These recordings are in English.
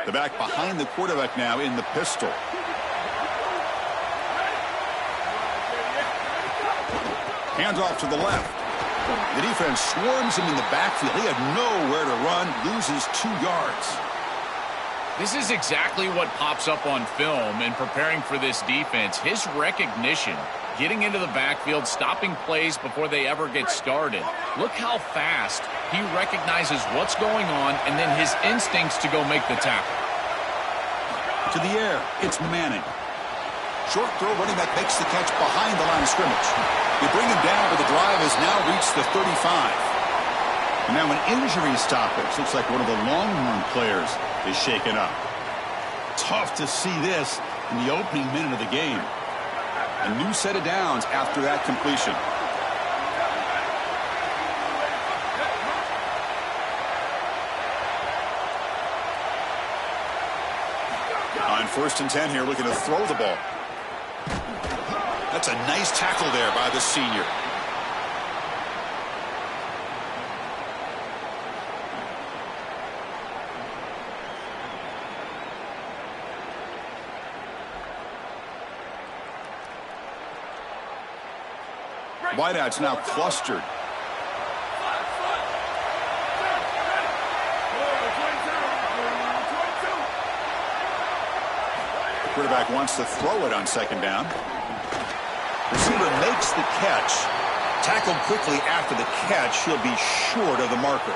The back behind the quarterback now in the pistol. Handoff to the left. The defense swarms him in the backfield. He had nowhere to run, loses 2 yards. This is exactly what pops up on film in preparing for this defense. His recognition, getting into the backfield, stopping plays before they ever get started. Look how fast he recognizes what's going on and then his instincts to go make the tackle. To the air, it's Manning. Short throw, running back makes the catch behind the line of scrimmage. They bring him down, but the drive has now reached the 35. And now an injury stoppage. Looks like one of the Longhorn players is shaken up. Tough to see this in the opening minute of the game. A new set of downs after that completion. On 1st and 10 here, looking to throw the ball. That's a nice tackle there by the senior. Wideouts now clustered. The quarterback wants to throw it on 2nd down. Receiver makes the catch. Tackled quickly after the catch. He'll be short of the marker.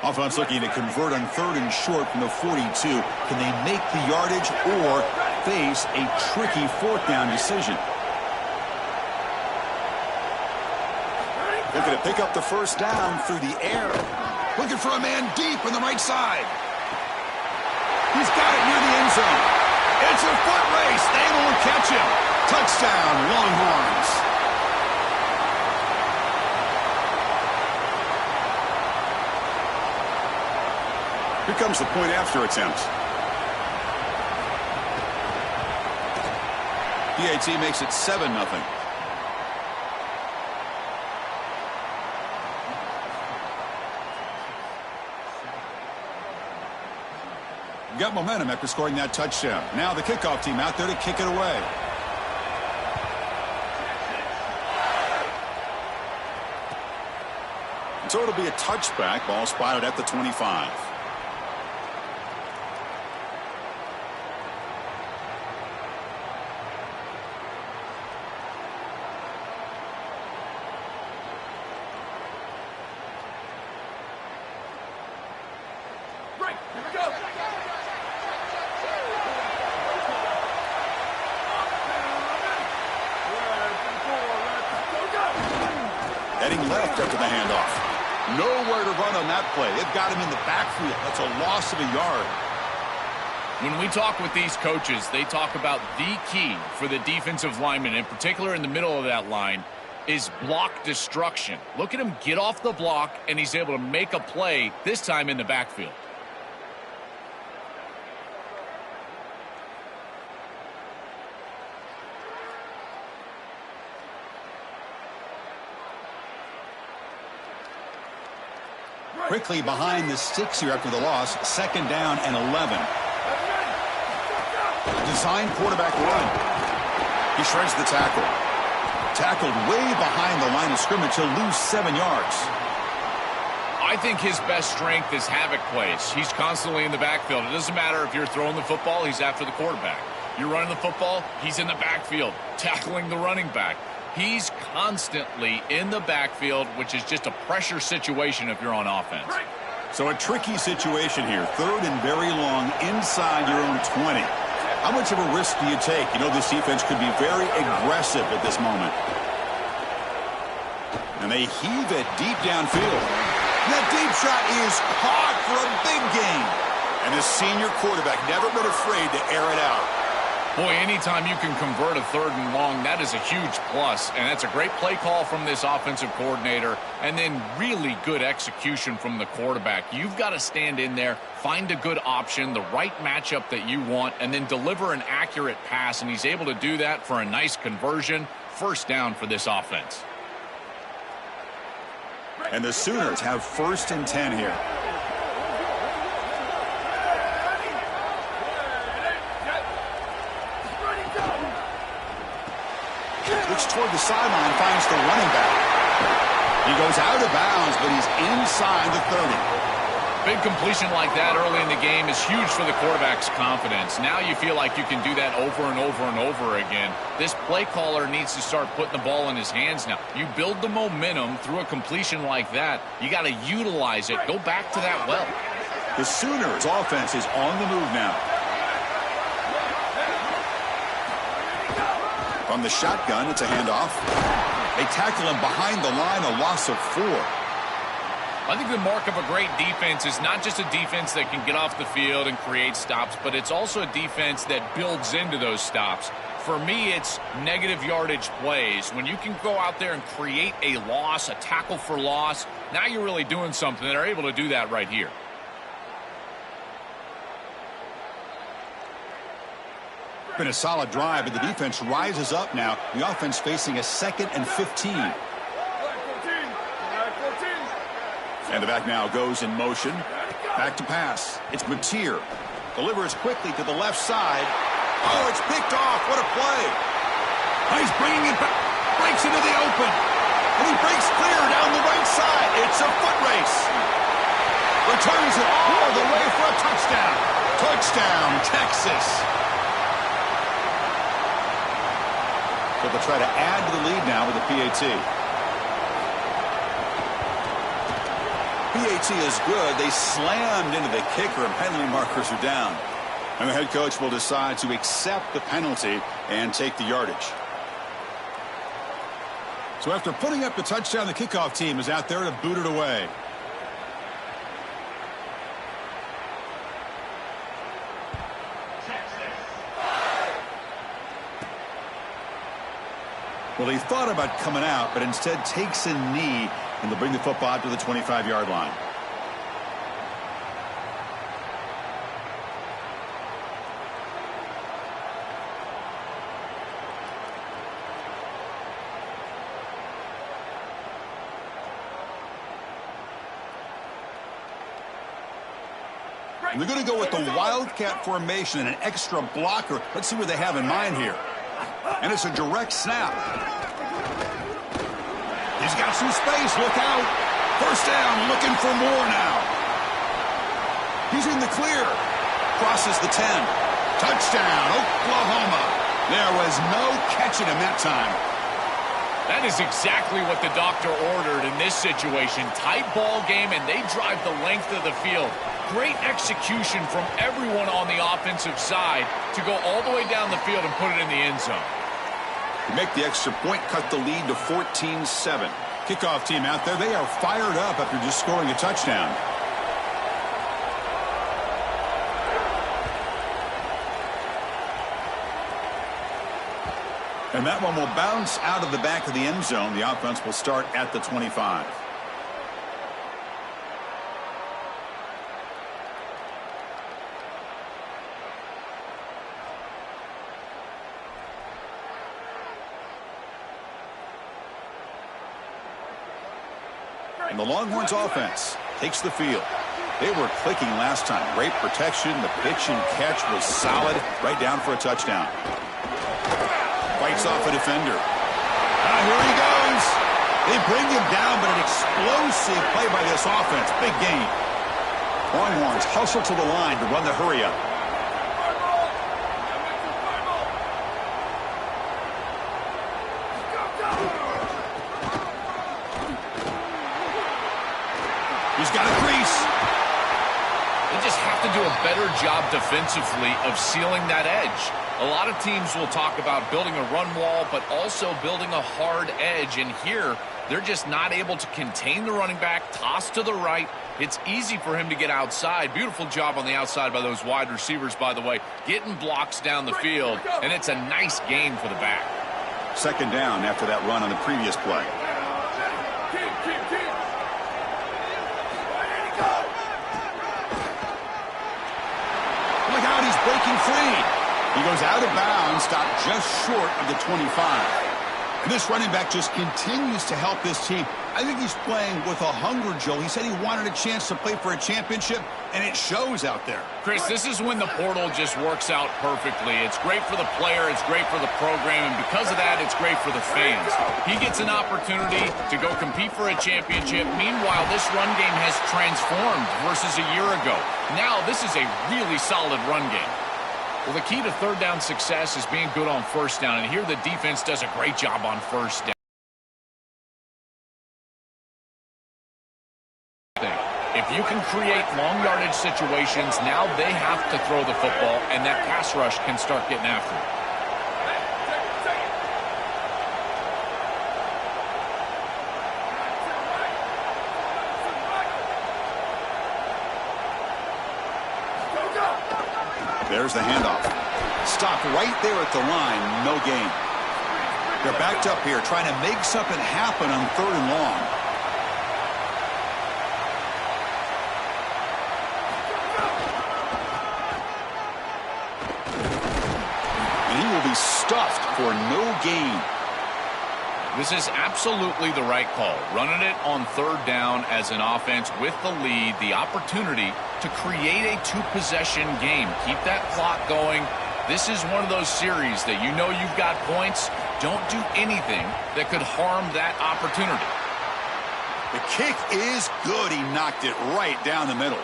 Offense looking to convert on 3rd and short from the 42. Can they make the yardage or face a tricky 4th down decision? Looking to pick up the 1st down through the air. Looking for a man deep on the right side. He's got it near the end zone. It's a foot race. They won't catch him. Touchdown, Longhorns. Here comes the point after attempt. PAT makes it 7-0. Got momentum after scoring that touchdown. Now the kickoff team out there to kick it away. So it'll be a touchback. Ball spotted at the 25. Heading left after the handoff. Nowhere to run on that play. They've got him in the backfield. That's a loss of a yard. When we talk with these coaches, they talk about the key for the defensive lineman, in particular in the middle of that line, is block destruction. Look at him get off the block, and he's able to make a play, this time in the backfield. Quickly behind the sticks here after the loss. 2nd down and 11. Design quarterback run. He shreds the tackle. Tackled way behind the line of scrimmage. He'll lose 7 yards. I think his best strength is havoc plays. He's constantly in the backfield. It doesn't matter if you're throwing the football, he's after the quarterback. You're running the football, he's in the backfield, tackling the running back. He's constantly in the backfield, which is just a pressure situation if you're on offense. So a tricky situation here. 3rd and very long inside your own 20. How much of a risk do you take? You know this defense could be very aggressive at this moment. And they heave it deep downfield. That deep shot is caught for a big gain. And the senior quarterback never been afraid to air it out. Boy, anytime you can convert a 3rd and long, that is a huge plus. And that's a great play call from this offensive coordinator. And then really good execution from the quarterback. You've got to stand in there, find a good option, the right matchup that you want, and then deliver an accurate pass. And he's able to do that for a nice conversion. First down for this offense. And the Sooners have 1st and 10 here. Looks toward the sideline, finds the running back. He goes out of bounds, but he's inside the 30. Big completion like that early in the game is huge for the quarterback's confidence. Now you feel like you can do that over and over and over again. This play caller needs to start putting the ball in his hands now. You build the momentum through a completion like that. You got to utilize it. Go back to that well. The Sooners' offense is on the move now. From the shotgun, it's a handoff. They tackle him behind the line, a loss of 4. I think the mark of a great defense is not just a defense that can get off the field and create stops, but it's also a defense that builds into those stops. For me, it's negative yardage plays. When you can go out there and create a loss, a tackle for loss, now you're really doing something. They're able to do that right here. Been a solid drive, but the defense rises up now. The offense facing a 2nd and 15. And the back now goes in motion. Back to pass. It's Mateer. Delivers quickly to the left side. Oh, it's picked off. What a play. He's bringing it back. Breaks into the open. And he breaks clear down the right side. It's a foot race. Returns it all the way for a touchdown. Touchdown, Texas. So they'll try to add to the lead now with a PAT. PAT is good. They slammed into the kicker, and penalty markers are down. And the head coach will decide to accept the penalty and take the yardage. So after putting up the touchdown, the kickoff team is out there to boot it away. Well, he thought about coming out, but instead takes a knee, and they'll bring the football out to the 25-yard line. And they're going to go with the wildcat formation and an extra blocker. Let's see what they have in mind here. And it's a direct snap. He's got some space. Look out. First down, looking for more now. He's in the clear. Crosses the 10. Touchdown, Oklahoma. There was no catching him that time. That is exactly what the doctor ordered in this situation. Tight ball game, and they drive the length of the field. Great execution from everyone on the offensive side to go all the way down the field and put it in the end zone. To make the extra point, cut the lead to 14-7. Kickoff team out there, they are fired up after just scoring a touchdown. And that one will bounce out of the back of the end zone. The offense will start at the 25. And the Longhorns offense takes the field. They were clicking last time. Great protection. The pitch and catch was solid. Right down for a touchdown. Fights off a defender. Here he goes. They bring him down, but an explosive play by this offense. Big gain. Longhorns hustle to the line to run the hurry up. He's got a crease. They just have to do a better job defensively of sealing that edge. A lot of teams will talk about building a run wall, but also building a hard edge. And here, they're just not able to contain the running back, toss to the right, It's easy for him to get outside. Beautiful job on the outside by those wide receivers, by the way, getting blocks down the field, and it's a nice gain for the back. Second down after that run on the previous play. Look out, he's breaking free. He goes out of bounds, stopped just short of the 25. And this running back just continues to help this team. I think he's playing with a hunger, Joe. He said he wanted a chance to play for a championship, and it shows out there. Chris, this is when the portal just works out perfectly. It's great for the player, it's great for the program, and because of that, it's great for the fans. He gets an opportunity to go compete for a championship. Meanwhile, this run game has transformed versus a year ago. Now, this is a really solid run game. Well, the key to third down success is being good on first down, and here the defense does a great job on first down. If you can create long yardage situations, now they have to throw the football, and that pass rush can start getting after it. There's the handoff. Stopped right there at the line, no gain. They're backed up here trying to make something happen on third and long. And he will be stuffed for no gain. This is absolutely the right call. Running it on third down as an offense with the lead, the opportunity to create a two-possession game. Keep that clock going. This is one of those series that you know you've got points. Don't do anything that could harm that opportunity. The kick is good. He knocked it right down the middle.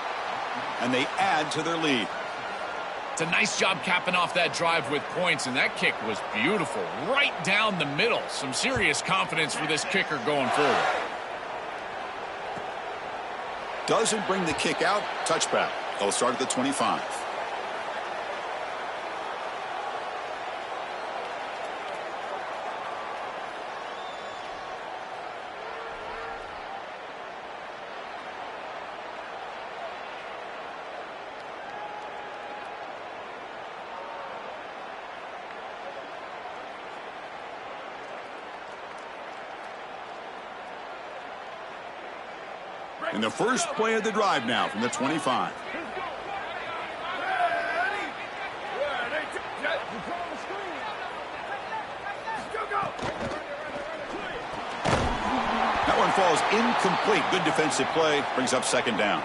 And they add to their lead. It's a nice job capping off that drive with points, and that kick was beautiful. Right down the middle. Some serious confidence for this kicker going forward. Doesn't bring the kick out. Touchback. They'll start at the 25. In the first play of the drive now from the 25. That one falls incomplete. Good defensive play. Brings up second down.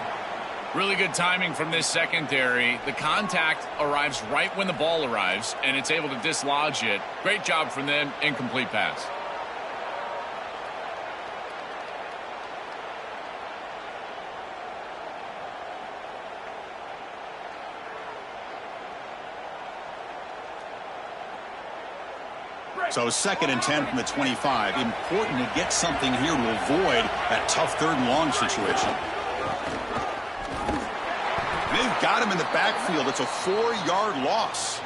Really good timing from this secondary. The contact arrives right when the ball arrives, and it's able to dislodge it. Great job from them. Incomplete pass. So 2nd and 10 from the 25. Important to get something here to avoid that tough third and long situation. They've got him in the backfield. It's a 4-yard loss.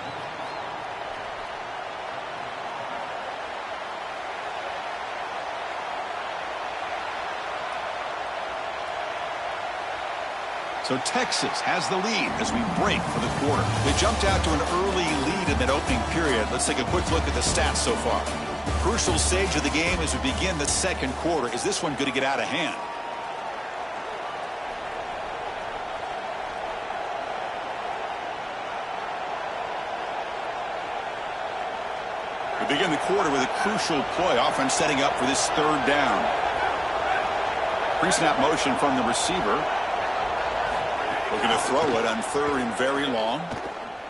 So Texas has the lead as we break for the quarter. They jumped out to an early lead in that opening period. Let's take a quick look at the stats so far. Crucial stage of the game as we begin the second quarter. Is this one going to get out of hand? We begin the quarter with a crucial play. Offense setting up for this third down. Pre-snap motion from the receiver. Looking to throw it on third and very long.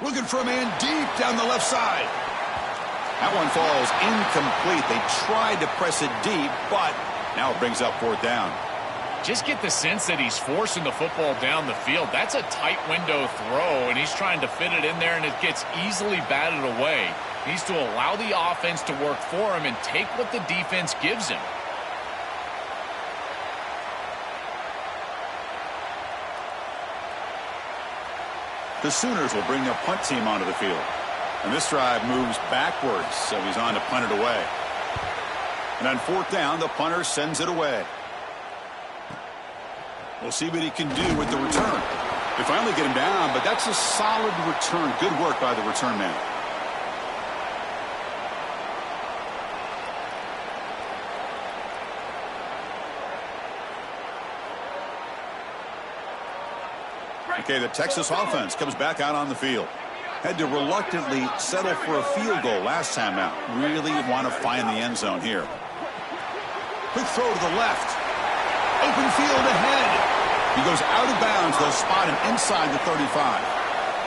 Looking for a man deep down the left side. That one falls incomplete. They tried to press it deep, but now it brings up fourth down. Just get the sense that he's forcing the football down the field. That's a tight window throw, and he's trying to fit it in there, and it gets easily batted away. He needs to allow the offense to work for him and take what the defense gives him. The Sooners will bring their punt team onto the field. And this drive moves backwards, so he's on to punt it away. And on fourth down, the punter sends it away. We'll see what he can do with the return. They finally get him down, but that's a solid return. Good work by the return man. Okay, the Texas offense comes back out on the field. Had to reluctantly settle for a field goal last time out. Really want to find the end zone here. Quick throw to the left. Open field ahead. He goes out of bounds. They'll spot him inside the 35.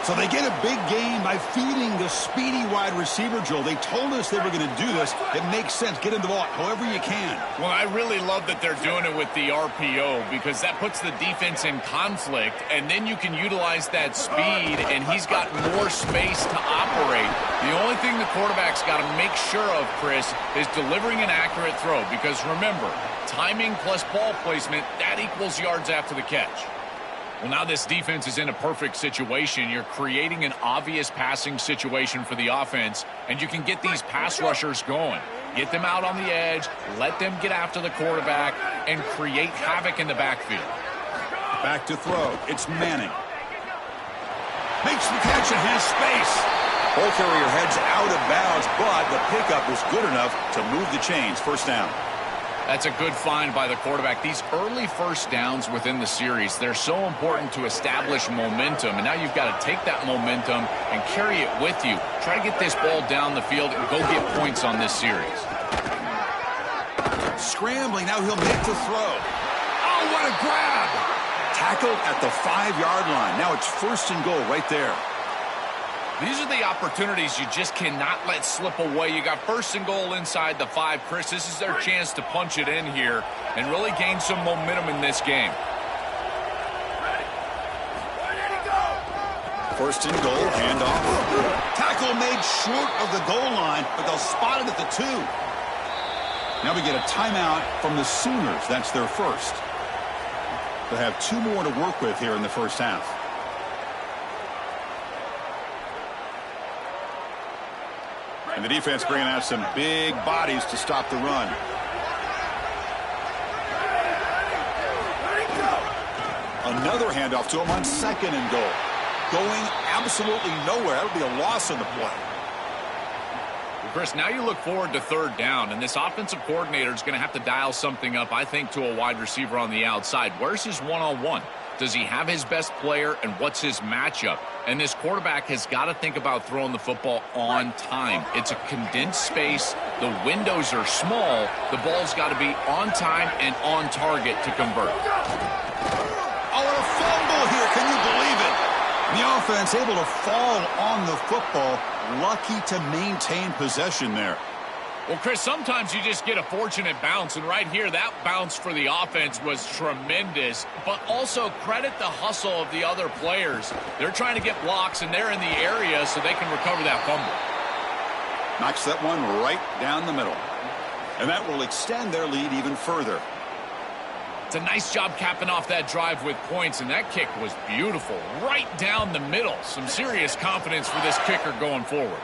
So they get a big gain by feeding the speedy wide receiver, Joel. They told us they were going to do this. It makes sense. Get him the ball however you can. Well, I really love that they're doing it with the RPO because that puts the defense in conflict, and then you can utilize that speed, and he's got more space to operate. The only thing the quarterback's got to make sure of, Chris, is delivering an accurate throw because, remember, timing plus ball placement, that equals yards after the catch. Well, now this defense is in a perfect situation. You're creating an obvious passing situation for the offense, and you can get these pass rushers going. Get them out on the edge, let them get after the quarterback, and create havoc in the backfield. Back to throw. It's Manning. Makes the catch and has space. Ball carrier heads out of bounds, but the pickup is good enough to move the chains. First down. That's a good find by the quarterback. These early first downs within the series, they're so important to establish momentum. And now you've got to take that momentum and carry it with you. Try to get this ball down the field and go get points on this series. Scrambling. Now he'll make the throw. Oh, what a grab. Tackled at the 5-yard line. Now it's first and goal right there. These are the opportunities you just cannot let slip away. You got first and goal inside the 5. Chris, this is their chance to punch it in here and really gain some momentum in this game. First and goal, handoff. Tackle made short of the goal line, but they'll spot it at the 2. Now we get a timeout from the Sooners. That's their first. They'll have 2 more to work with here in the first half. And the defense bringing out some big bodies to stop the run. Another handoff to him on second and goal. Going absolutely nowhere. That would be a loss on the play. Well, Chris, now you look forward to third down, and this offensive coordinator is going to have to dial something up, I think, to a wide receiver on the outside. Where's his one-on-one? Does he have his best player, and what's his matchup? And this quarterback has got to think about throwing the football on time. It's a condensed space. The windows are small. The ball's got to be on time and on target to convert. Oh, and a fumble here. Can you believe it? The offense able to fall on the football. Lucky to maintain possession there. Well, Chris, sometimes you just get a fortunate bounce, and right here, that bounce for the offense was tremendous, but also credit the hustle of the other players. They're trying to get blocks, and they're in the area so they can recover that fumble. Knocks that one right down the middle, and that will extend their lead even further. It's a nice job capping off that drive with points, and that kick was beautiful, right down the middle. Some serious confidence for this kicker going forward.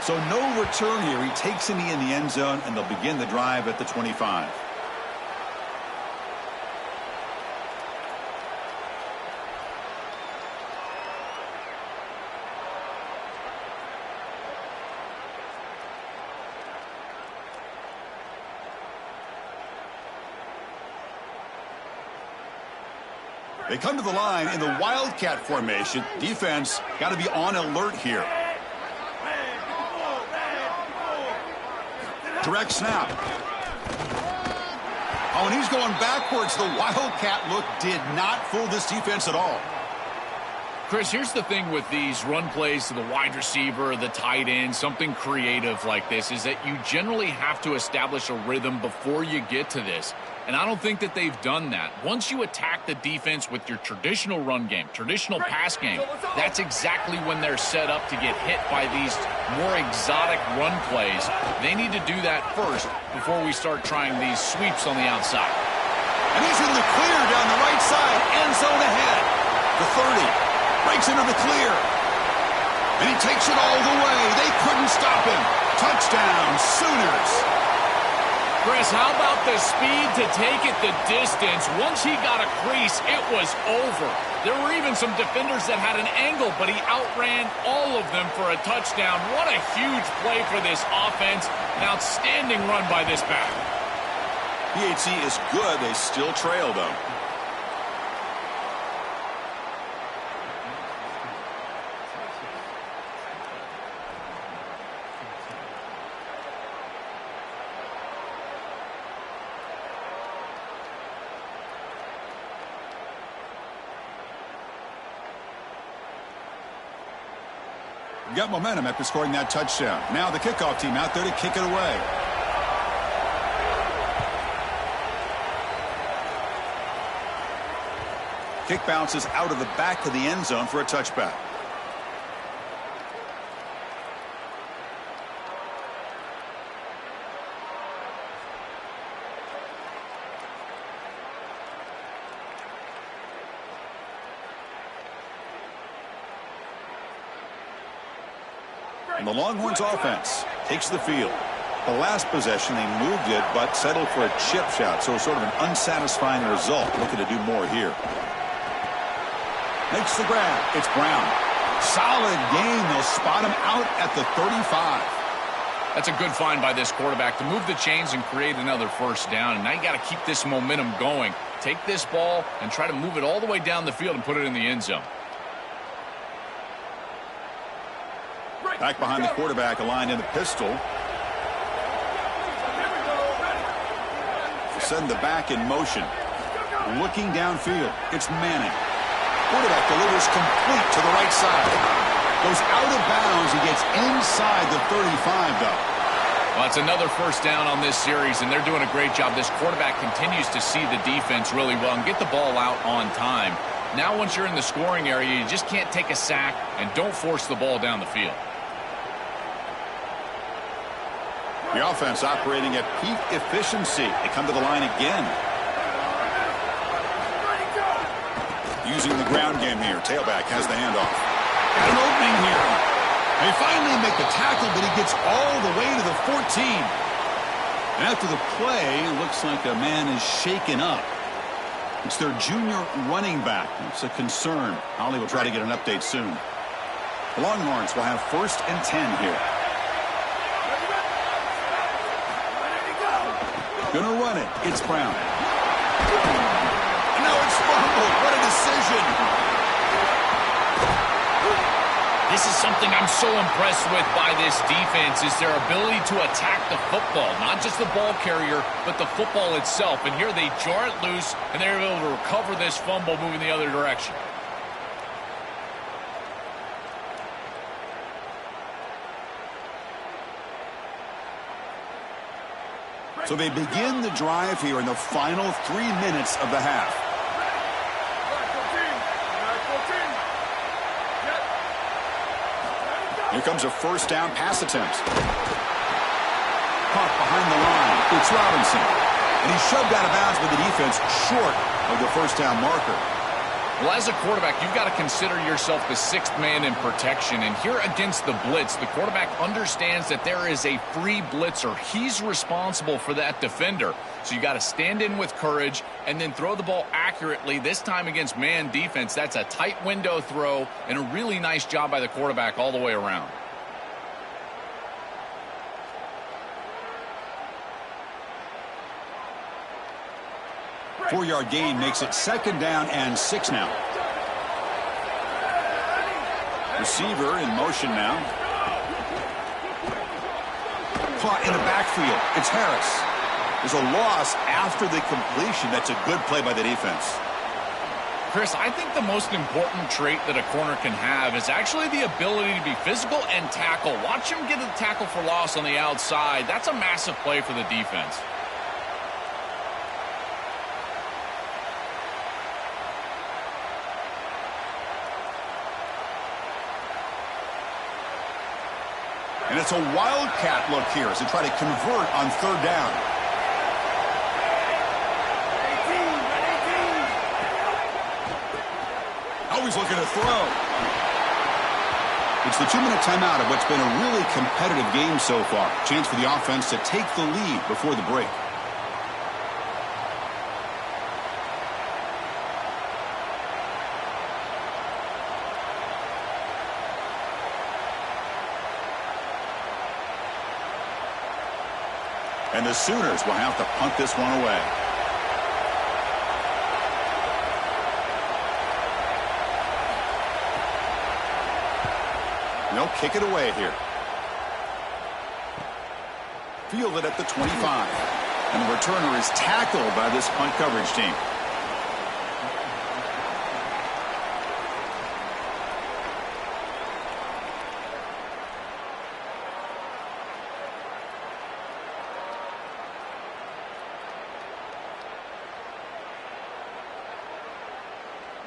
So no return here. He takes him in the end zone, and they'll begin the drive at the 25. They come to the line in the Wildcat formation. Defense got to be on alert here. Direct snap. Oh, and he's going backwards. The Wildcat look did not fool this defense at all. Chris, here's the thing with these run plays to the wide receiver, the tight end, something creative like this, is that you generally have to establish a rhythm before you get to this. And I don't think that they've done that. Once you attack the defense with your traditional run game, traditional pass game, that's exactly when they're set up to get hit by these more exotic run plays. They need to do that first before we start trying these sweeps on the outside. And he's in the clear down the right side, end zone ahead. The 30 breaks into the clear. And he takes it all the way. They couldn't stop him. Touchdown, Sooners. Chris, how about the speed to take it the distance? Once he got a crease, it was over. There were even some defenders that had an angle, but he outran all of them for a touchdown. What a huge play for this offense. An outstanding run by this back. PHC is good. They still trail, though. Got momentum after scoring that touchdown. Now the kickoff team out there to kick it away. Kick bounces out of the back of the end zone for a touchback. And the Longhorns offense takes the field. The last possession, they moved it, but settled for a chip shot, so sort of an unsatisfying result. Looking to do more here. Makes the grab. It's Brown. Solid gain. They'll spot him out at the 35. That's a good find by this quarterback to move the chains and create another first down. And now you got to keep this momentum going. Take this ball and try to move it all the way down the field and put it in the end zone. Back behind the quarterback, aligned in the pistol. Send the back in motion. Looking downfield. It's Manning. Quarterback delivers complete to the right side. Goes out of bounds. He gets inside the 35, though. Well, it's another first down on this series, and they're doing a great job. This quarterback continues to see the defense really well and get the ball out on time. Now, once you're in the scoring area, you just can't take a sack and don't force the ball down the field. The offense operating at peak efficiency. They come to the line again. Using the ground game here. Tailback has the handoff. Got an opening here. They finally make the tackle, but he gets all the way to the 14. And after the play, it looks like a man is shaken up. It's their junior running back. It's a concern. Ollie will try to get an update soon. The Longhorns will have 1st and 10 here. Gonna run it. It's Brown. And now it's fumbled. What a decision. This is something I'm so impressed with by this defense is their ability to attack the football. Not just the ball carrier, but the football itself. And here they jar it loose, and they're able to recover this fumble moving the other direction. So they begin the drive here in the final 3 minutes of the half. Here comes a first down pass attempt. Caught behind the line. It's Robinson. And he's shoved out of bounds with the defense short of the first down marker. Well, as a quarterback, you've got to consider yourself the 6th man in protection. And here against the blitz, the quarterback understands that there is a free blitzer. He's responsible for that defender. So you got to stand in with courage and then throw the ball accurately. This time against man defense, that's a tight window throw and a really nice job by the quarterback all the way around. Four-yard gain makes it 2nd down and 6 now. Receiver in motion now. Caught in the backfield. It's Harris. There's a loss after the completion. That's a good play by the defense. Chris, I think the most important trait that a corner can have is actually the ability to be physical and tackle. Watch him get a tackle for loss on the outside. That's a massive play for the defense. And it's a wildcat look here as they try to convert on 3rd down. Always looking to throw. It's the 2-minute timeout of what's been a really competitive game so far. Chance for the offense to take the lead before the break. And the Sooners will have to punt this one away. They'll kick it away here. Fielded at the 25. And the returner is tackled by this punt coverage team.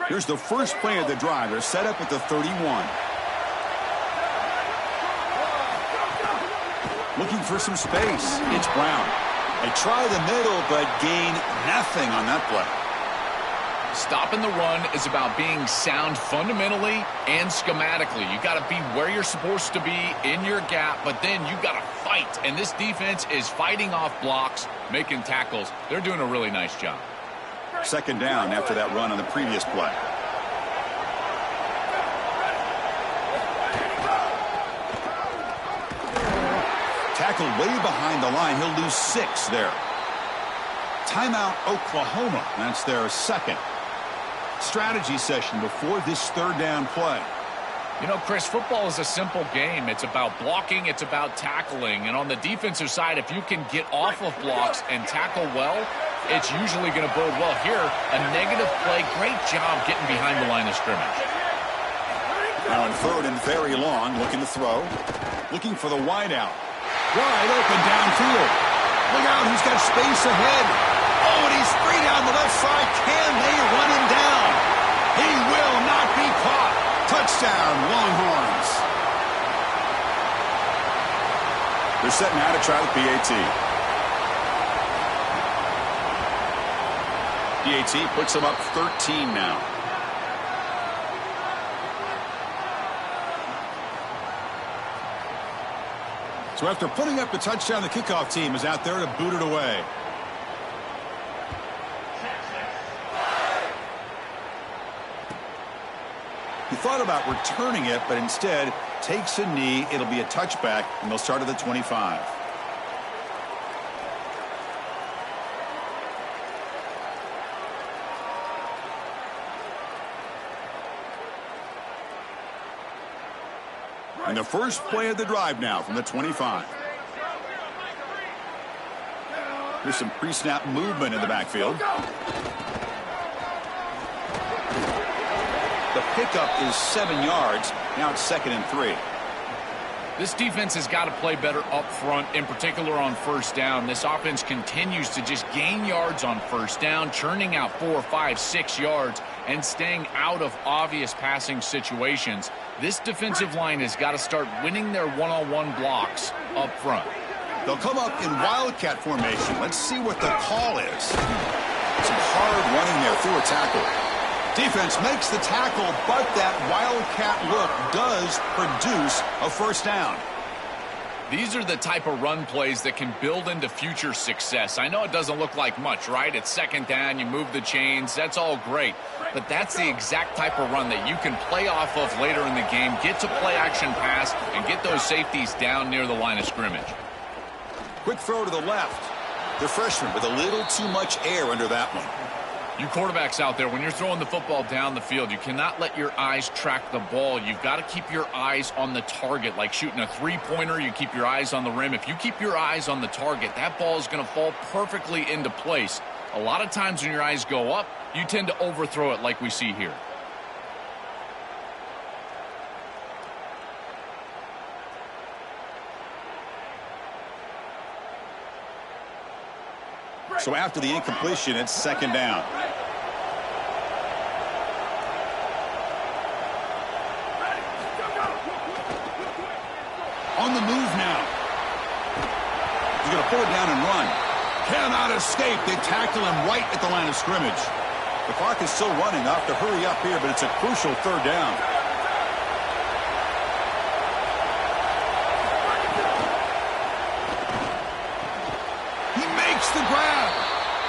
Here's the first play of the drive. They're set up at the 31. Looking for some space. It's Brown. They try the middle, but gain nothing on that play. Stopping the run is about being sound fundamentally and schematically. You got to be where you're supposed to be in your gap, but then you got to fight. And this defense is fighting off blocks, making tackles. They're doing a really nice job. Second down after that run on the previous play. Tackled way behind the line. He'll lose 6 there. Timeout, Oklahoma. That's their second. Strategy session before this third down play. You know, Chris, football is a simple game. It's about blocking. It's about tackling. And on the defensive side, if you can get off of blocks and tackle well, it's usually going to bode well. Here, a negative play. Great job getting behind the line of scrimmage. Now in third and very long, looking to throw. Looking for the wideout. Wide open downfield. Look out, he's got space ahead. Oh, and he's free down the left side. Can they run him down? He will not be caught. Touchdown, Longhorns. They're setting out to try the PAT. PAT puts them up 13 now. So after putting up the touchdown, the kickoff team is out there to boot it away. He thought about returning it, but instead takes a knee. It'll be a touchback, and they'll start at the 25. And the first play of the drive now from the 25. Here's some pre-snap movement in the backfield. The pickup is 7 yards. Now it's 2nd and 3. This defense has got to play better up front, in particular on first down. This offense continues to just gain yards on first down, churning out 4, 5, 6 yards, and staying out of obvious passing situations. This defensive line has got to start winning their one-on-one blocks up front. They'll come up in wildcat formation. Let's see what the call is. Some hard running there through a tackle. Defense makes the tackle, but that wildcat look does produce a first down. These are the type of run plays that can build into future success. I know it doesn't look like much, right? It's second down, you move the chains, that's all great. But that's the exact type of run that you can play off of later in the game, get to play action pass, and get those safeties down near the line of scrimmage. Quick throw to the left. The freshman with a little too much air under that one. You quarterbacks out there, when you're throwing the football down the field, you cannot let your eyes track the ball. You've got to keep your eyes on the target. Like shooting a three-pointer, you keep your eyes on the rim. If you keep your eyes on the target, that ball is going to fall perfectly into place. A lot of times when your eyes go up, you tend to overthrow it like we see here. So after the incompletion, it's second down. On the move now. He's going to pull it down and run. Cannot escape. They tackle him right at the line of scrimmage. The clock is still running. They'll have to hurry up here, but it's a crucial third down. The grab,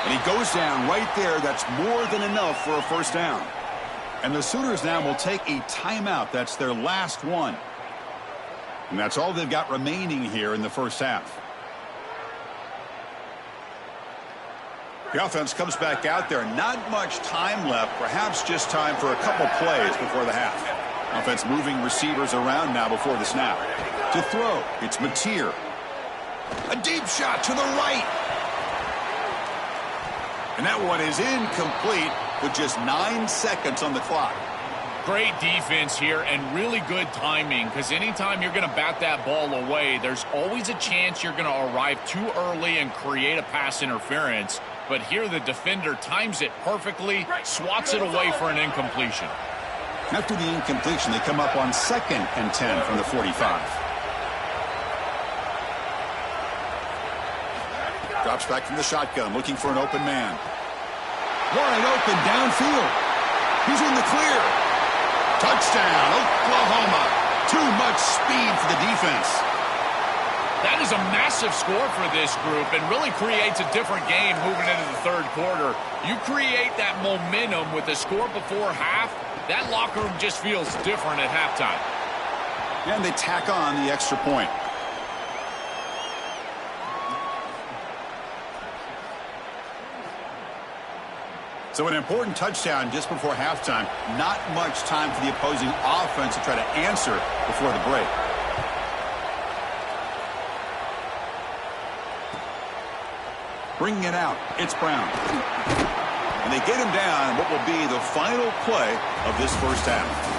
and he goes down right there. That's more than enough for a first down. And the Sooners now will take a timeout. That's their last one, and that's all they've got remaining here in the first half. The offense comes back out there. Not much time left. Perhaps just time for a couple plays before the half. Offense moving receivers around now before the snap. To throw, it's Mateer. A deep shot to the right. And that one is incomplete with just 9 seconds on the clock. Great defense here and really good timing, because anytime you're going to bat that ball away, there's always a chance you're going to arrive too early and create a pass interference. But here the defender times it perfectly, swats it away for an incompletion. After the incompletion, they come up on 2nd and 10 from the 45. Drops back from the shotgun, looking for an open man. Wide open downfield. He's in the clear. Touchdown, Oklahoma. Too much speed for the defense. That is a massive score for this group and really creates a different game moving into the third quarter. You create that momentum with the score before half, that locker room just feels different at halftime. And they tack on the extra point. So an important touchdown just before halftime. Not much time for the opposing offense to try to answer before the break. Bringing it out, it's Brown. And they get him down what will be the final play of this first half.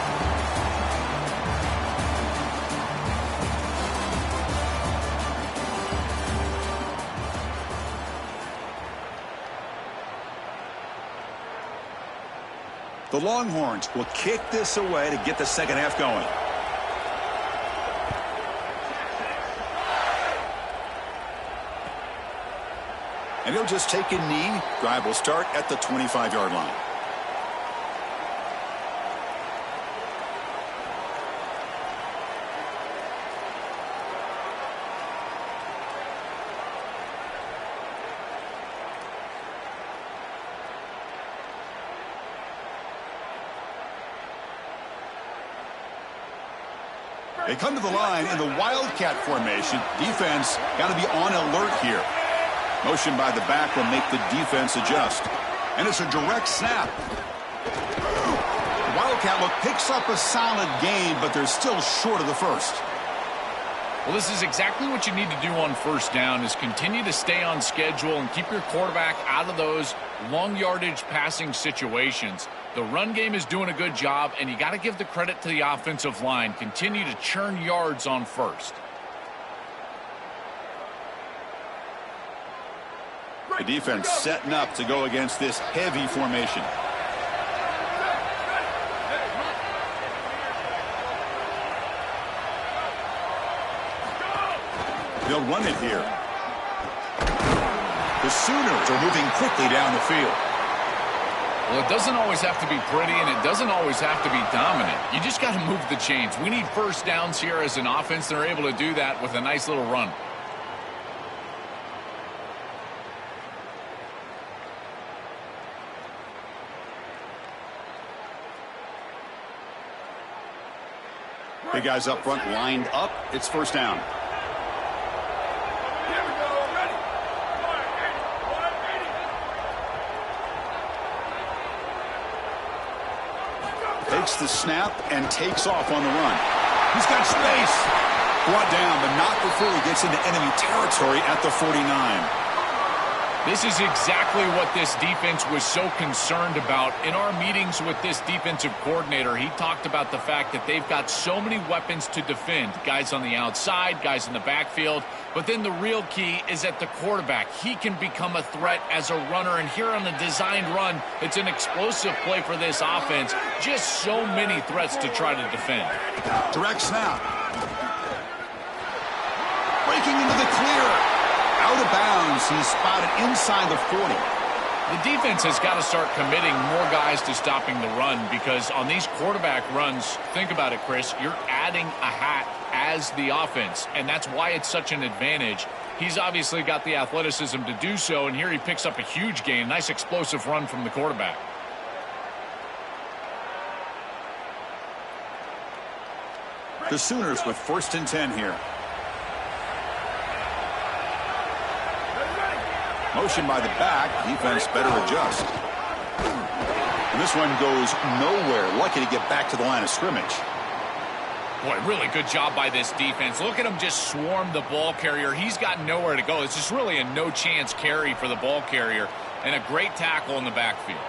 The Longhorns will kick this away to get the second half going. And he'll just take a knee. Drive will start at the 25-yard line. They come to the line in the Wildcat formation. Defense got to be on alert here. Motion by the back will make the defense adjust. And it's a direct snap. The Wildcat look picks up a solid gain, but they're still short of the first. Well, this is exactly what you need to do on first down, is continue to stay on schedule and keep your quarterback out of those long yardage passing situations. The run game is doing a good job, and you got to give the credit to the offensive line. Continue to churn yards on first. The defense setting up to go against this heavy formation. They'll run it here. The Sooners are moving quickly down the field. Well, it doesn't always have to be pretty, and it doesn't always have to be dominant. You just got to move the chains. We need first downs here as an offense. They're able to do that with a nice little run. Big guys up front lined up. It's first down. Takes the snap and takes off on the run. He's got space. Brought down, but not before he gets into enemy territory at the 49. This is exactly what this defense was so concerned about. In our meetings with this defensive coordinator, he talked about the fact that they've got so many weapons to defend. Guys on the outside, guys in the backfield. But then the real key is at the quarterback. He can become a threat as a runner. And here on a designed run, it's an explosive play for this offense. Just so many threats to try to defend. Direct snap. Breaking into the clear. Out of bounds. He's spotted inside the 40. The defense has got to start committing more guys to stopping the run, because on these quarterback runs, think about it, Chris, you're adding a hat as the offense, and that's why it's such an advantage. He's obviously got the athleticism to do so, and here he picks up a huge gain. Nice explosive run from the quarterback. The Sooners with 1st and 10 here. Motion by the back. Defense better adjust. And this one goes nowhere. Lucky to get back to the line of scrimmage. Boy, really good job by this defense. Look at him just swarm the ball carrier. He's got nowhere to go. It's just really a no-chance carry for the ball carrier, and a great tackle in the backfield.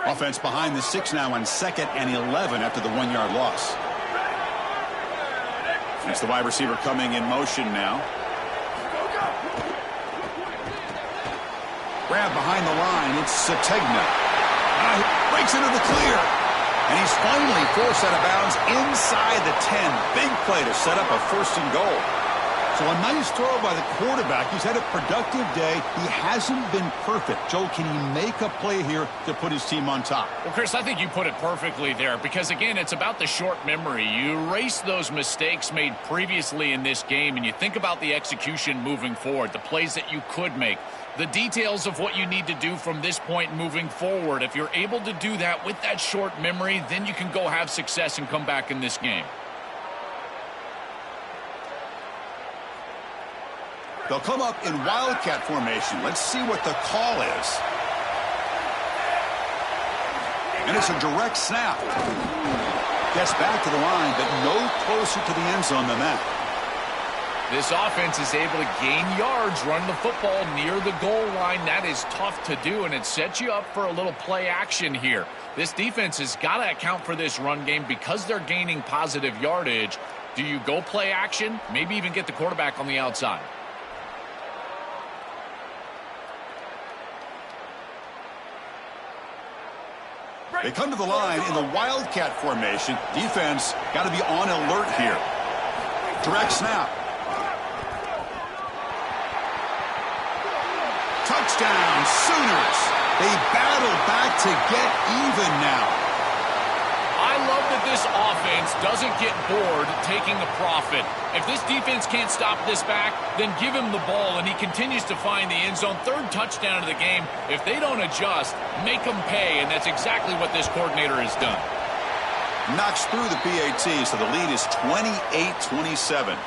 Offense behind the 6 now on 2nd and 11 after the 1-yard loss. It's the wide receiver coming in motion now. Grab behind the line. It's Sategna. Breaks into the clear. And he's finally forced out of bounds inside the 10. Big play to set up a 1st and goal. So a nice throw by the quarterback. He's had a productive day. He hasn't been perfect. Joe, can he make a play here to put his team on top? Well, Chris, I think you put it perfectly there because, again, it's about the short memory. You erase those mistakes made previously in this game, and you think about the execution moving forward, the plays that you could make, the details of what you need to do from this point moving forward. If you're able to do that with that short memory, then you can go have success and come back in this game. They'll come up in wildcat formation. Let's see what the call is. And it's a direct snap. Gets back to the line, but no closer to the end zone than that. This offense is able to gain yards, run the football near the goal line. That is tough to do, and it sets you up for a little play action here. This defense has got to account for this run game because they're gaining positive yardage. Do you go play action? Maybe even get the quarterback on the outside. They come to the line in the wildcat formation. Defense got to be on alert here. Direct snap. Touchdown, Sooners. They battle back to get even now. I love that this offense doesn't get bored taking a profit. If this defense can't stop this back, then give him the ball, and he continues to find the end zone. 3rd touchdown of the game. If they don't adjust, make them pay, and that's exactly what this coordinator has done. Knocks through the PAT, so the lead is 28-27.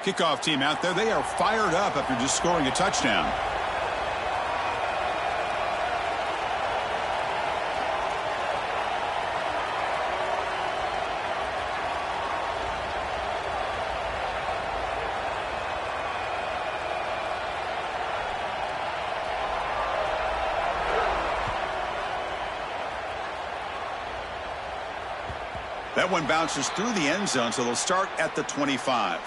Kickoff team out there. They are fired up after just scoring a touchdown. That one bounces through the end zone, so they'll start at the 25.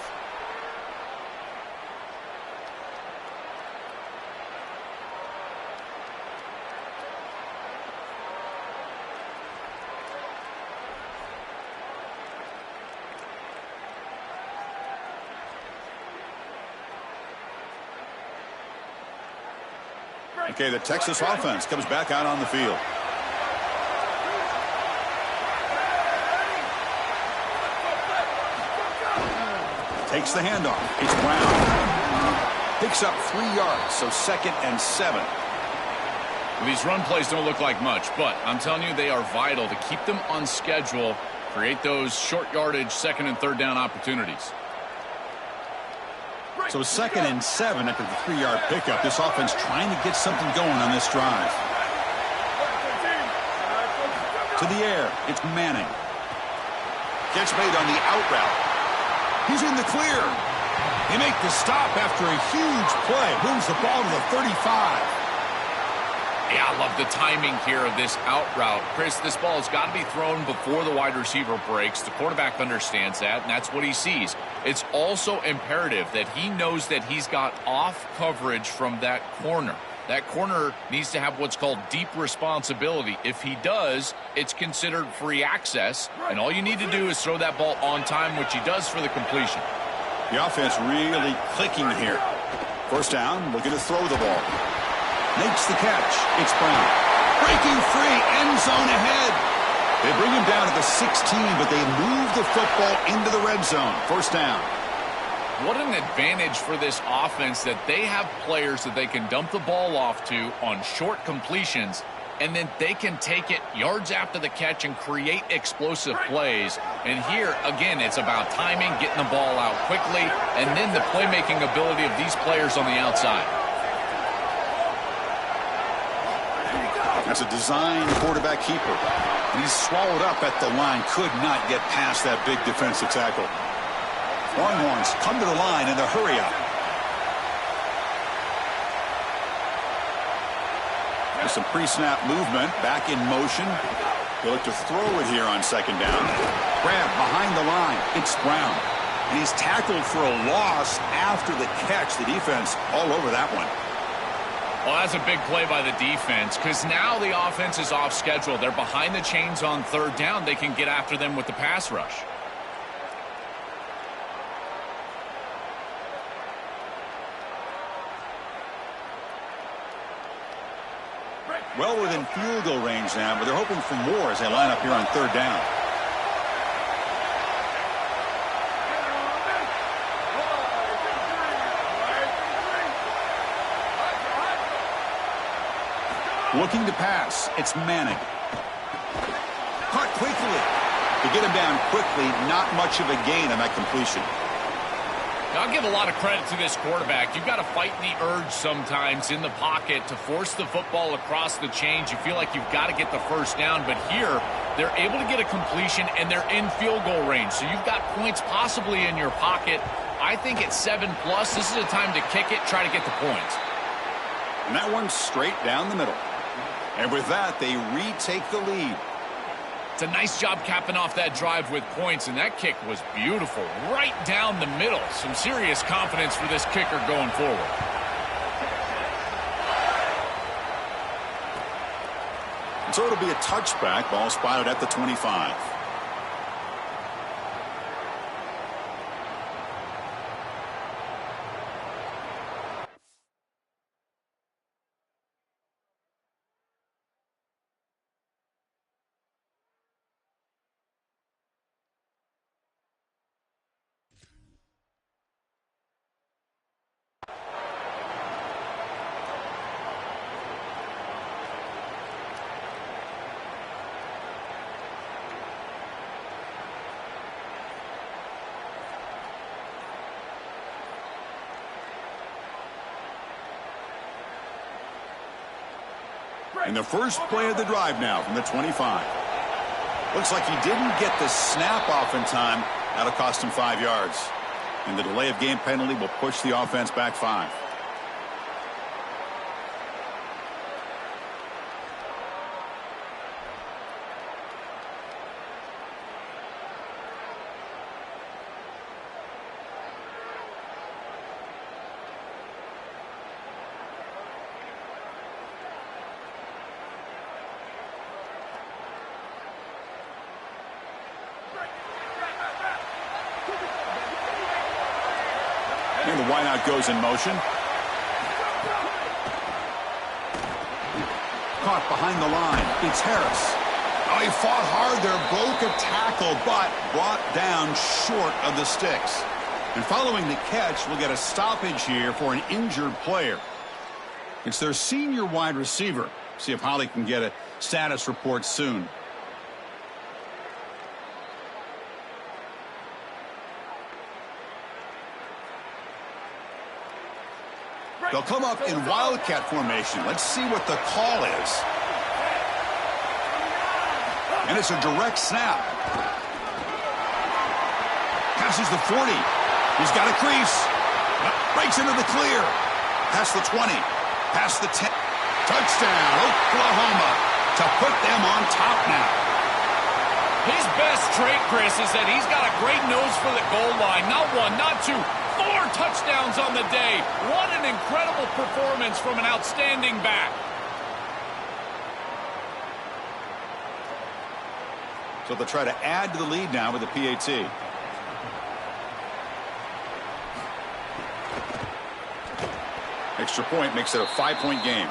Okay, the Texas offense comes back out on the field. Takes the handoff. It's Brown. Picks up 3 yards, so 2nd and 7. These run plays don't look like much, but I'm telling you they are vital to keep them on schedule, create those short yardage 2nd and 3rd down opportunities. So 2nd and 7 after the 3-yard pickup. This offense trying to get something going on this drive. To the air. It's Manning. Catch made on the out route. He's in the clear. They make the stop after a huge play. Moves the ball to the 35. Yeah, I love the timing here of this out route. Chris, this ball has got to be thrown before the wide receiver breaks. The quarterback understands that, and that's what he sees. It's also imperative that he knows that he's got off coverage from that corner. That corner needs to have what's called deep responsibility. If he does, it's considered free access, and all you need to do is throw that ball on time, which he does for the completion. The offense really clicking here. 1st down, looking to throw the ball. Makes the catch. It's Brown. Breaking free, end zone ahead. They bring him down to the 16, but they move the football into the red zone. First down. What an advantage for this offense that they have players that they can dump the ball off to on short completions, and then they can take it yards after the catch and create explosive plays. And here, again, it's about timing, getting the ball out quickly, and then the playmaking ability of these players on the outside. That's a design quarterback keeper. And he's swallowed up at the line. Could not get past that big defensive tackle. Longhorns come to the line in the hurry-up. There's some pre-snap movement. Back in motion. He'll look to throw it here on second down. Grab behind the line. It's Brown. And he's tackled for a loss after the catch. The defense all over that one. Well, that's a big play by the defense because now the offense is off schedule. They're behind the chains on third down. They can get after them with the pass rush. Well within field goal range now, but they're hoping for more as they line up here on third down. Looking to pass. It's Manning. Caught quickly. To get him down quickly, not much of a gain on that completion. Now, I'll give a lot of credit to this quarterback. You've got to fight the urge sometimes in the pocket to force the football across the chains. You feel like you've got to get the first down, but here they're able to get a completion and they're in field goal range. So you've got points possibly in your pocket. I think it's 7+. This is a time to kick it, try to get the points. And that one's straight down the middle. And with that, they retake the lead. It's a nice job capping off that drive with points, and that kick was beautiful. Right down the middle. Some serious confidence for this kicker going forward. And so it'll be a touchback. Ball spotted at the 25. In the first play of the drive now from the 25. Looks like he didn't get the snap off in time. That'll cost him 5 yards. And the delay of game penalty will push the offense back 5. And the wideout goes in motion. Caught behind the line. It's Harris. Oh, he fought hard there, broke a tackle, but brought down short of the sticks. And following the catch, we'll get a stoppage here for an injured player. It's their senior wide receiver. See if Holly can get a status report soon. They'll come up in wildcat formation. Let's see what the call is. And it's a direct snap. Passes the 40. He's got a crease. Breaks into the clear. Past the 20. Past the 10. Touchdown, Oklahoma, to put them on top now. His best trait, Chris, is that he's got a great nose for the goal line. Not one, not two. 4 touchdowns on the day. What an incredible performance from an outstanding back. So they'll try to add to the lead now with the PAT. Extra point makes it a 5-point game.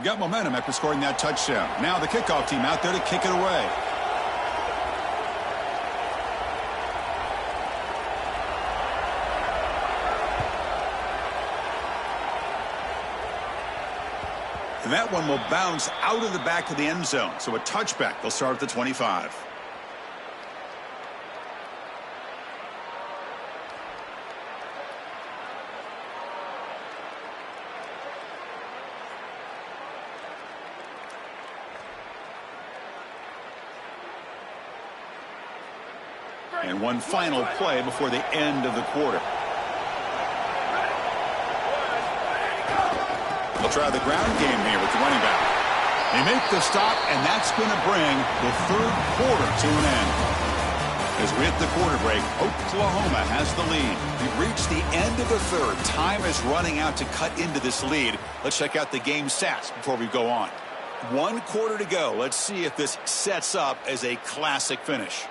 Got momentum after scoring that touchdown. Now the kickoff team out there to kick it away. And that one will bounce out of the back of the end zone. So a touchback. They'll start at the 25. And one final play before the end of the quarter. They'll try the ground game here with the running back. They make the stop, and that's going to bring the third quarter to an end. As we hit the quarter break, Oklahoma has the lead. We've reached the end of the third. Time is running out to cut into this lead. Let's check out the game stats before we go on. 1 quarter to go. Let's see if this sets up as a classic finish.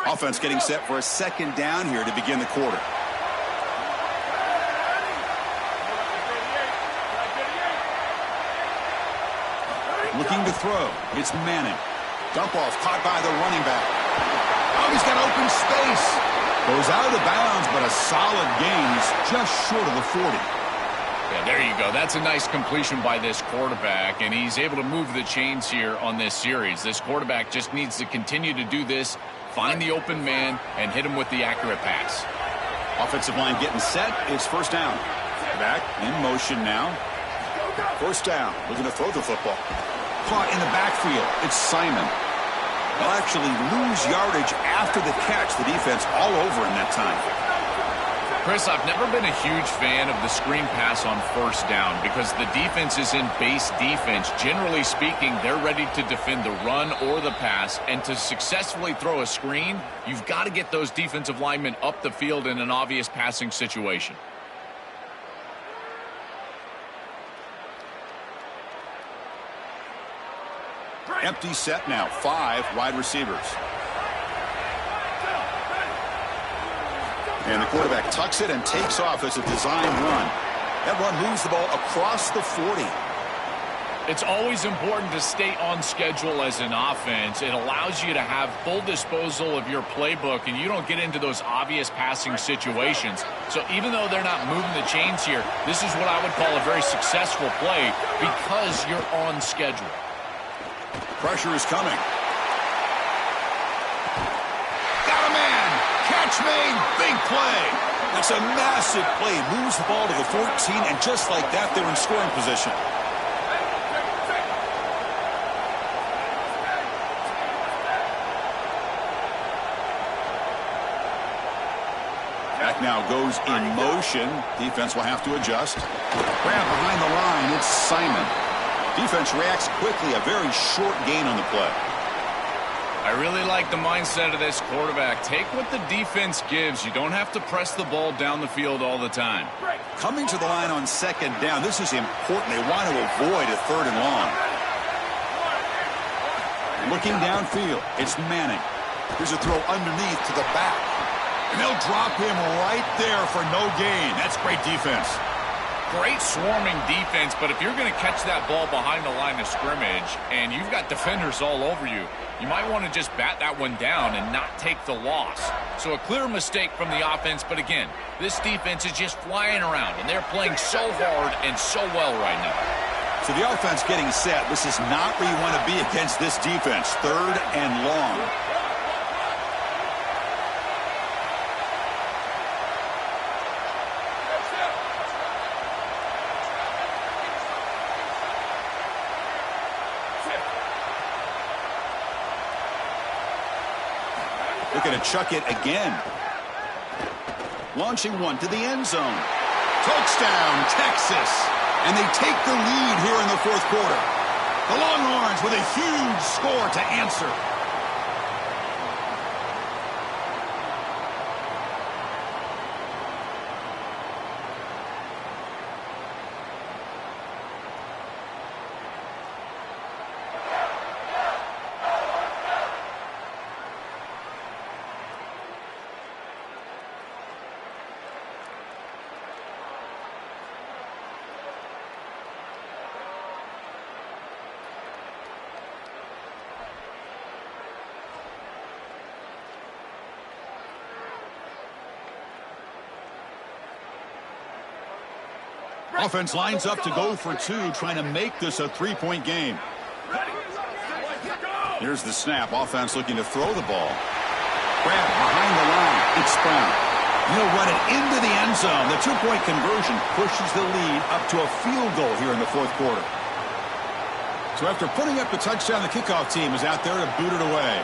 Offense getting set for a second down here to begin the quarter. Looking to throw. It's Manning. Dump off caught by the running back. Oh, he's got open space. Goes out of bounds, but a solid gain. He's just short of the 40. Yeah, there you go. That's a nice completion by this quarterback, and he's able to move the chains here on this series. This quarterback just needs to continue to do this, find the open man, and hit him with the accurate pass. Offensive line getting set. It's first down. Back in motion now. First down. Looking to throw the football. Caught in the backfield. It's Simon. They'll actually lose yardage after the catch. The defense all over in that time. Chris, I've never been a huge fan of the screen pass on first down because the defense is in base defense. Generally speaking, they're ready to defend the run or the pass, and to successfully throw a screen, you've got to get those defensive linemen up the field in an obvious passing situation. Empty set now. 5 wide receivers. And the quarterback tucks it and takes off as a design run. That run moves the ball across the 40. It's always important to stay on schedule as an offense. It allows you to have full disposal of your playbook, and you don't get into those obvious passing situations. So even though they're not moving the chains here, this is what I would call a very successful play because you're on schedule. Pressure is coming. Got a man. Catch made. Big play. That's a massive play. Moves the ball to the 14, and just like that, they're in scoring position. Back now goes in motion. Defense will have to adjust. Grab behind the line. It's Simon. Defense reacts quickly. A very short gain on the play. I really like the mindset of this quarterback. Take what the defense gives. You don't have to press the ball down the field all the time. Coming to the line on second down. This is important. They want to avoid a 3rd and long. Looking downfield. It's Manning. Here's a throw underneath to the back. And they'll drop him right there for no gain. That's great defense. Great swarming defense, but if you're going to catch that ball behind the line of scrimmage and you've got defenders all over you, you might want to just bat that one down and not take the loss. So a clear mistake from the offense, but again, this defense is just flying around, and they're playing so hard and so well right now. So the offense getting set. This is not where you want to be against this defense. 3rd and long. Looking to chuck it again. Launching one to the end zone. Touchdown, Texas. And they take the lead here in the 4th quarter. The Longhorns with a huge score to answer. Offense lines up to go for two, trying to make this a three-point game. Here's the snap. Offense looking to throw the ball. Grab behind the line. It's Brown. He'll run it into the end zone. The two-point conversion pushes the lead up to a field goal here in the fourth quarter. So after putting up the touchdown, the kickoff team is out there to boot it away.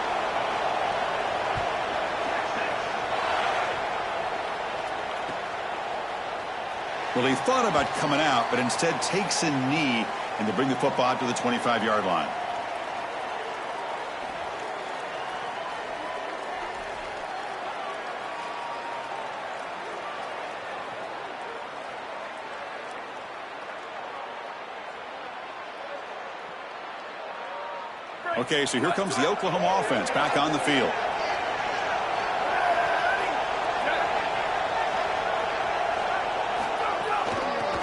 Well, he thought about coming out, but instead takes a knee and to bring the football out to the 25-yard line. Okay, so here comes the Oklahoma offense back on the field.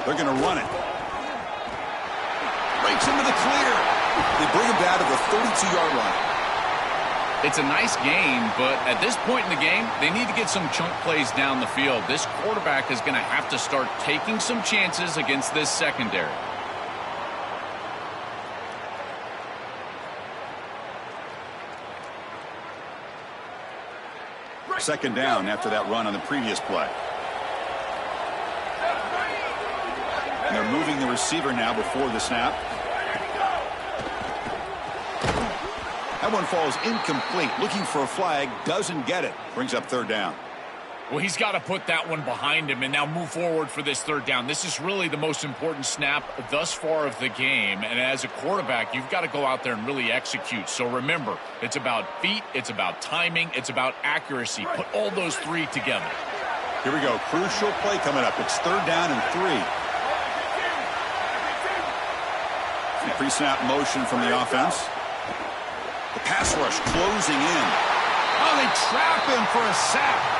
They're going to run it. Breaks into the clear. They bring him down to the 32-yard line. It's a nice game, but at this point in the game, they need to get some chunk plays down the field. This quarterback is going to have to start taking some chances against this secondary. Second down after that run on the previous play. And they're moving the receiver now before the snap. That one falls incomplete. Looking for a flag. Doesn't get it. Brings up third down. Well, he's got to put that one behind him and now move forward for this third down. This is really the most important snap thus far of the game. And as a quarterback, you've got to go out there and really execute. So remember, it's about feet, it's about timing, it's about accuracy. Put all those three together. Here we go. Crucial play coming up. It's third down and 3. The pre-snap motion from the offense. The pass rush closing in. Oh, they trap him for a sack.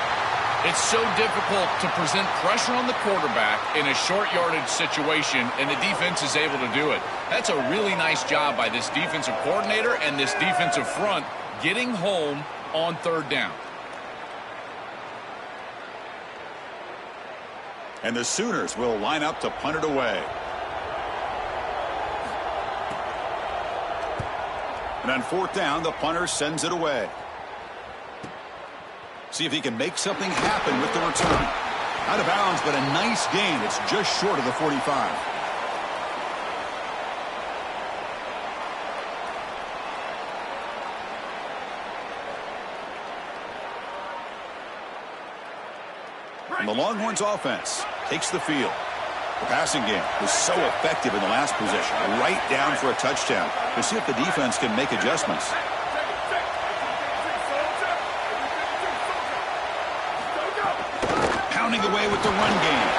It's so difficult to present pressure on the quarterback in a short yardage situation, and the defense is able to do it. That's a really nice job by this defensive coordinator and this defensive front getting home on third down. And the Sooners will line up to punt it away. And on fourth down, the punter sends it away. See if he can make something happen with the return. Out of bounds, but a nice gain. It's just short of the 45. And the Longhorns offense takes the field. The passing game was so effective in the last possession. Right down for a touchdown. We'll see if the defense can make adjustments. Away with the run game.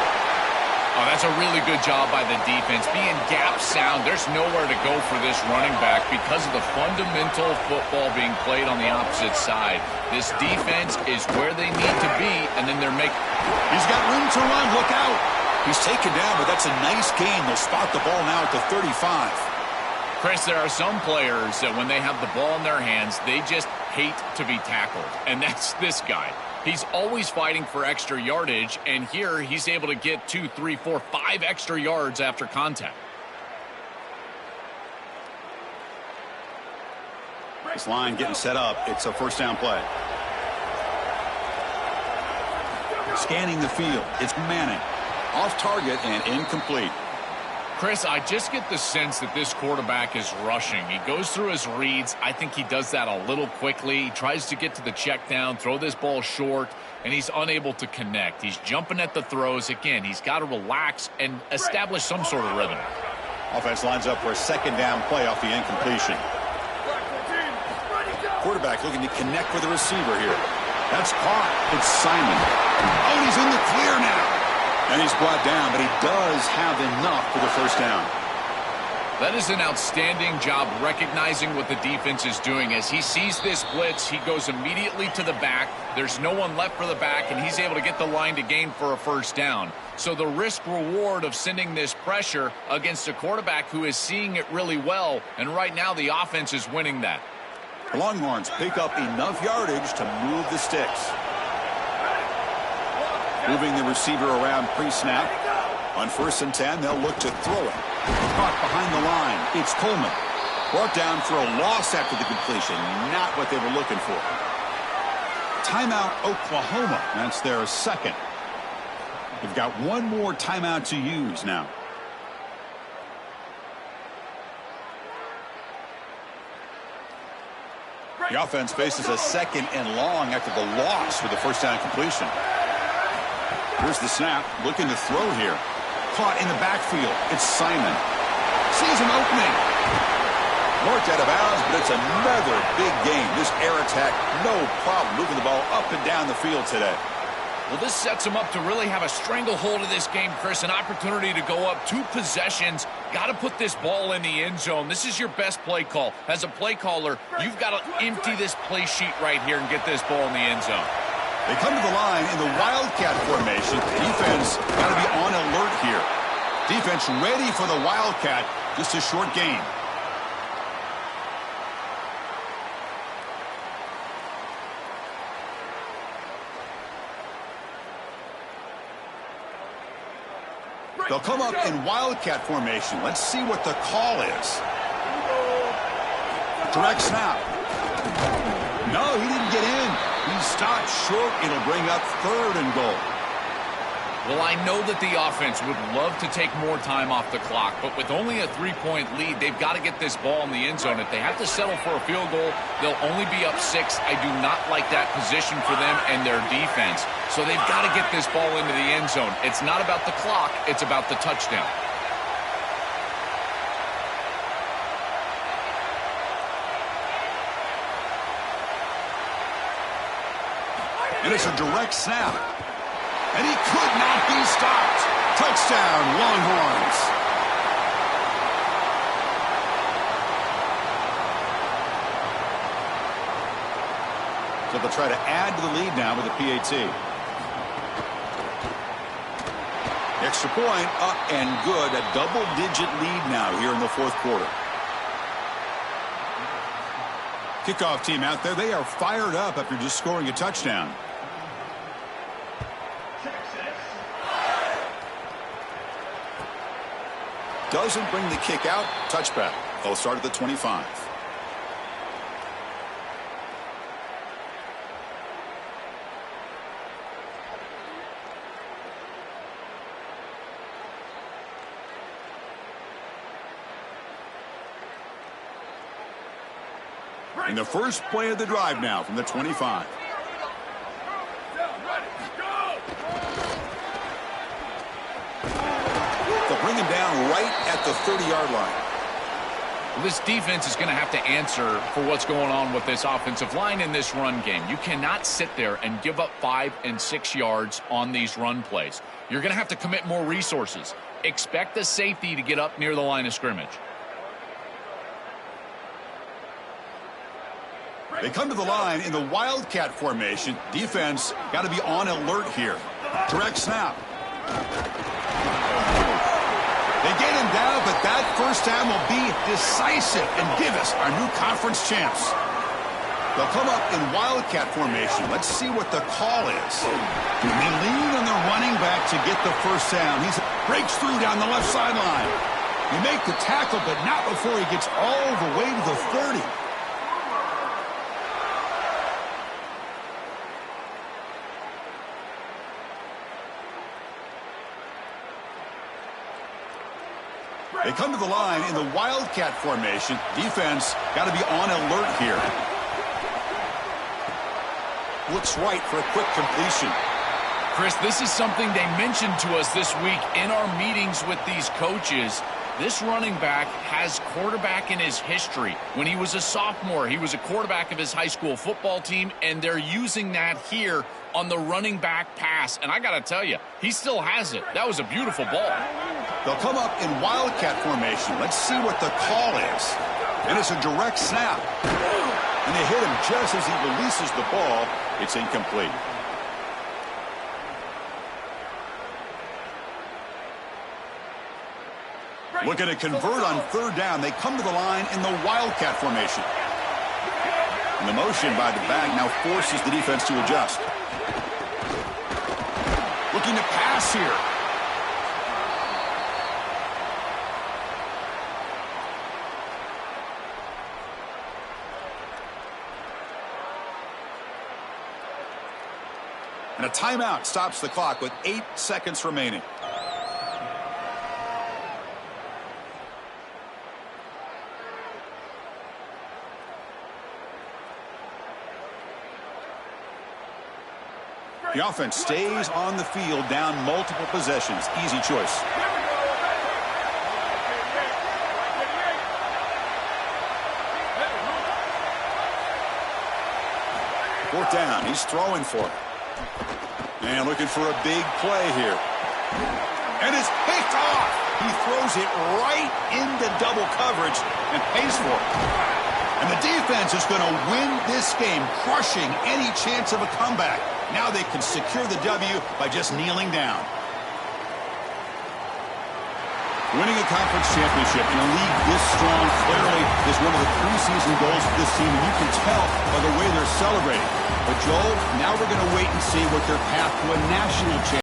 Oh, that's a really good job by the defense. Being gap sound, there's nowhere to go for this running back because of the fundamental football being played on the opposite side. This defense is where they need to be, and then they're making... He's got room to run. Look out. He's taken down, but that's a nice gain. They'll spot the ball now at the 35. Chris, there are some players that when they have the ball in their hands, they just hate to be tackled, and that's this guy. He's always fighting for extra yardage, and here he's able to get 2, 3, 4, 5 extra yards after contact. This line getting set up. It's a first down play. Scanning the field. It's Manning. Off target and incomplete. Chris, I just get the sense that this quarterback is rushing. He goes through his reads. I think he does that a little quickly. He tries to get to the check down, throw this ball short, and he's unable to connect. He's jumping at the throws. Again, he's got to relax and establish some sort of rhythm. Offense lines up for a second down play off the incompletion. Quarterback looking to connect with the receiver here. That's caught. It's Simon. Oh, he's in the clear now. And he's brought down, but he does have enough for the first down. That is an outstanding job recognizing what the defense is doing. As he sees this blitz, he goes immediately to the back. There's no one left for the back, and he's able to get the line to gain for a first down. So the risk-reward of sending this pressure against a quarterback who is seeing it really well, and right now the offense is winning that. The Longhorns pick up enough yardage to move the sticks. Moving the receiver around pre-snap. On 1st and 10, they'll look to throw it. Caught behind the line. It's Coleman. Brought down for a loss after the completion. Not what they were looking for. Timeout, Oklahoma. That's their second. They've got one more timeout to use now. The offense faces a 2nd and long after the loss with the first down completion. Here's the snap. Looking to throw here. Caught in the backfield. It's Simon. Sees an opening. North out of bounds, but it's another big game. This air attack, no problem moving the ball up and down the field today. Well, this sets them up to really have a stranglehold of this game, Chris. An opportunity to go up 2 possessions. Got to put this ball in the end zone. This is your best play call. As a play caller, you've got to empty this play sheet right here and get this ball in the end zone. They come to the line in the Wildcat formation. Defense got to be on alert here. Defense ready for the Wildcat. Just a short game. They'll come up in Wildcat formation. Let's see what the call is. Direct snap. No, he didn't get in. He stopped short. It'll bring up 3rd and goal. Well, I know that the offense would love to take more time off the clock, but with only a 3-point lead, they've got to get this ball in the end zone. If they have to settle for a field goal, they'll only be up 6. I do not like that position for them and their defense. So they've got to get this ball into the end zone. It's not about the clock, it's about the touchdown. And it's a direct snap. And he could not be stopped. Touchdown, Longhorns. So they'll try to add to the lead now with a PAT. Extra point, up and good. A double-digit lead now here in the 4th quarter. Kickoff team out there. They are fired up after just scoring a touchdown. Doesn't bring the kick out. Touchback. They'll start at the 25. In the first play of the drive now from the 25. They'll bring him down right at the 30-yard line. Well, this defense is going to have to answer for what's going on with this offensive line in this run game. You cannot sit there and give up 5 and 6 yards on these run plays. You're going to have to commit more resources. Expect the safety to get up near the line of scrimmage. They come to the line in the Wildcat formation. Defense got to be on alert here. Direct snap. They get him down, but that first down will be decisive and give us our new conference champs. They'll come up in Wildcat formation. Let's see what the call is. They lean on the running back to get the first down. He breaks through down the left sideline. You make the tackle, but not before he gets all the way to the 30. They come to the line in the Wildcat formation. Defense got to be on alert here. Looks right for a quick completion. Chris, this is something they mentioned to us this week in our meetings with these coaches. This running back has quarterback in his history. When he was a sophomore, he was a quarterback of his high school football team, and they're using that here on the running back pass. And I got to tell you, he still has it. That was a beautiful ball. They'll come up in Wildcat formation. Let's see what the call is. And it's a direct snap. And they hit him just as he releases the ball. It's incomplete. Looking to convert on 3rd down. They come to the line in the Wildcat formation. And the motion by the back now forces the defense to adjust. Looking to pass here. a timeout stops the clock with 8 seconds remaining. The offense stays on the field down multiple possessions. Easy choice. Fourth down. He's throwing for it. And looking for a big play here. And it's picked off. He throws it right into double coverage and pays for it. And the defense is going to win this game, crushing any chance of a comeback. Now they can secure the W by just kneeling down. Winning a conference championship in a league this strong clearly is one of the preseason goals for this team, and you can tell by the way they're celebrating. But, Joel, now we're going to wait and see what their path to a national championship